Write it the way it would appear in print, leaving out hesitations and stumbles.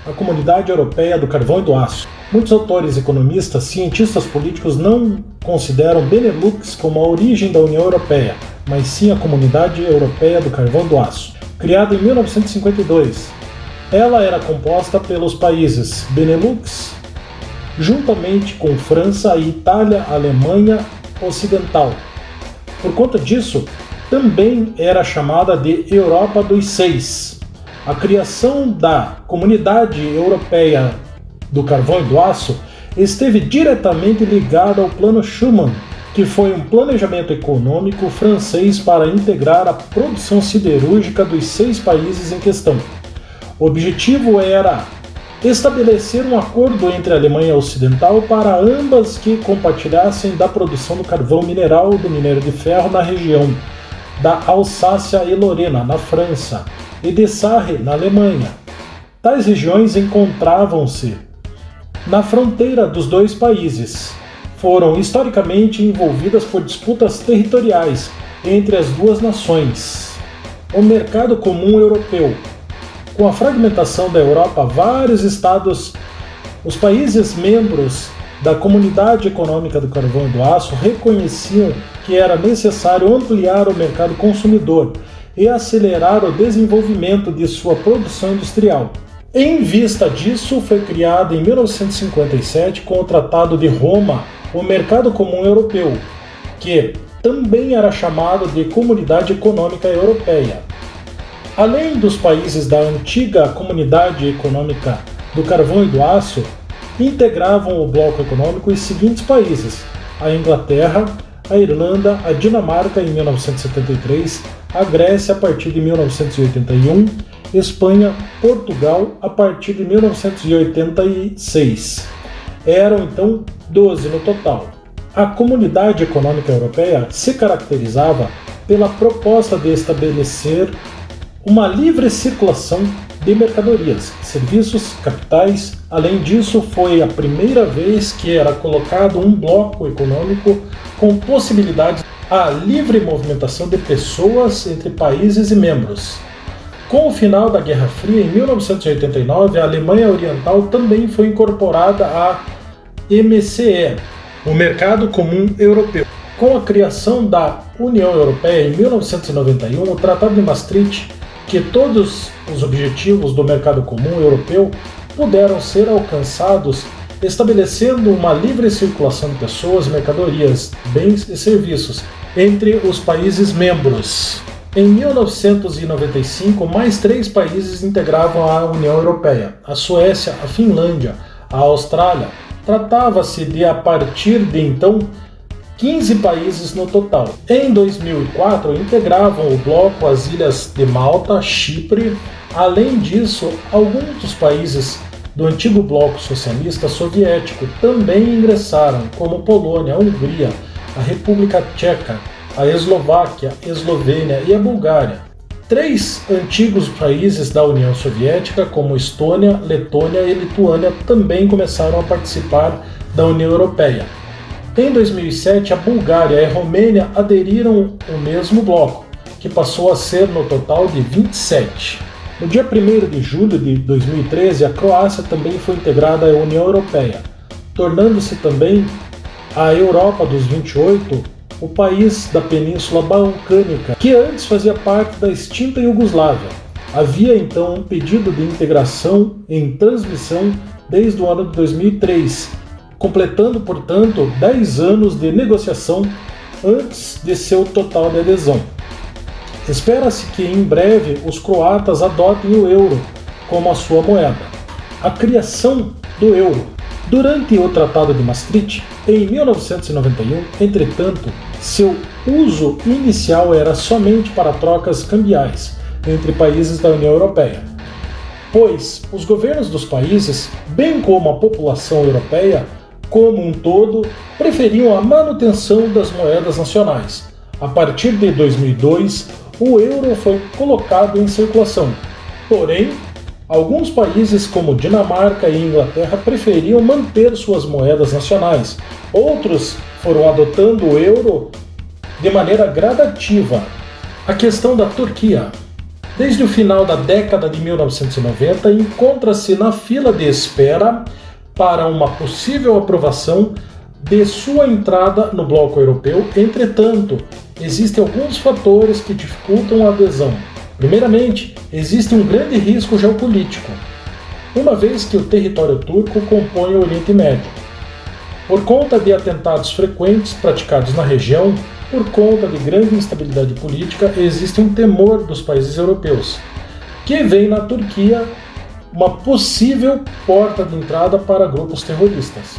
a Comunidade Europeia do Carvão e do Aço. Muitos autores, economistas, cientistas políticos não consideram Benelux como a origem da União Europeia, mas sim a Comunidade Europeia do Carvão e do Aço. Criada em 1952, ela era composta pelos países Benelux, juntamente com França e Itália, Alemanha Ocidental. Por conta disso, também era chamada de Europa dos Seis. A criação da Comunidade Europeia do Carvão e do Aço esteve diretamente ligada ao Plano Schuman, que foi um planejamento econômico francês para integrar a produção siderúrgica dos 6 países em questão. O objetivo era estabelecer um acordo entre a Alemanha Ocidental para ambas que compartilhassem da produção do carvão mineral do minério de ferro na região da Alsácia e Lorena, na França, e de Sarre, na Alemanha. Tais regiões encontravam-se na fronteira dos 2 países. Foram historicamente envolvidas por disputas territoriais entre as 2 nações. O mercado comum europeu. Com a fragmentação da Europa, vários estados, os países membros da Comunidade Econômica do Carvão e do Aço reconheciam que era necessário ampliar o mercado consumidor e acelerar o desenvolvimento de sua produção industrial. Em vista disso, foi criado em 1957, com o Tratado de Roma, o Mercado Comum Europeu, que também era chamado de Comunidade Econômica Europeia. Além dos países da antiga Comunidade Econômica do Carvão e do Aço, integravam o bloco econômico os seguintes países: a Inglaterra, a Irlanda, a Dinamarca em 1973, a Grécia a partir de 1981, Espanha, Portugal a partir de 1986. Eram então 12 no total. A Comunidade Econômica Europeia se caracterizava pela proposta de estabelecer uma livre circulação de mercadorias, serviços, capitais. Além disso, foi a primeira vez que era colocado um bloco econômico com possibilidade à livre movimentação de pessoas entre países e membros. Com o final da Guerra Fria, em 1989, a Alemanha Oriental também foi incorporada à MCE, o Mercado Comum Europeu. Com a criação da União Europeia em 1991, o Tratado de Maastricht, que todos os objetivos do Mercado Comum Europeu puderam ser alcançados, estabelecendo uma livre circulação de pessoas, mercadorias, bens e serviços entre os países membros. Em 1995, mais 3 países integravam a União Europeia: a Suécia, a Finlândia, a Austrália. Tratava-se de, a partir de então, 15 países no total. Em 2004, integravam o bloco as ilhas de Malta, Chipre. Além disso, alguns dos países do antigo bloco socialista soviético também ingressaram, como Polônia, a Hungria, a República Tcheca, a Eslováquia, Eslovênia e a Bulgária. 3 antigos países da União Soviética, como Estônia, Letônia e Lituânia, também começaram a participar da União Europeia. Em 2007, a Bulgária e a Romênia aderiram ao mesmo bloco, que passou a ser no total de 27. No dia 1º de julho de 2013, a Croácia também foi integrada à União Europeia, tornando-se também a Europa dos 28 o país da Península Balcânica, que antes fazia parte da extinta Iugoslávia. Havia então um pedido de integração em transmissão desde o ano de 2003, completando, portanto, 10 anos de negociação antes de seu total de adesão. Espera-se que em breve os croatas adotem o euro como a sua moeda. A criação do euro. Durante o Tratado de Maastricht, em 1991, entretanto, seu uso inicial era somente para trocas cambiais entre países da União Europeia, pois os governos dos países, bem como a população europeia como um todo, preferiam a manutenção das moedas nacionais. A partir de 2002, o euro foi colocado em circulação. Porém, alguns países como Dinamarca e Inglaterra preferiam manter suas moedas nacionais. Outros foram adotando o euro de maneira gradativa. A questão da Turquia. desde o final da década de 1990 e encontra-se na fila de espera para uma possível aprovação de sua entrada no bloco europeu. Entretanto, existem alguns fatores que dificultam a adesão. Primeiramente, existe um grande risco geopolítico, uma vez que o território turco compõe o Oriente Médio. Por conta de atentados frequentes praticados na região, por conta de grande instabilidade política, existe um temor dos países europeus, que veem na Turquia uma possível porta de entrada para grupos terroristas.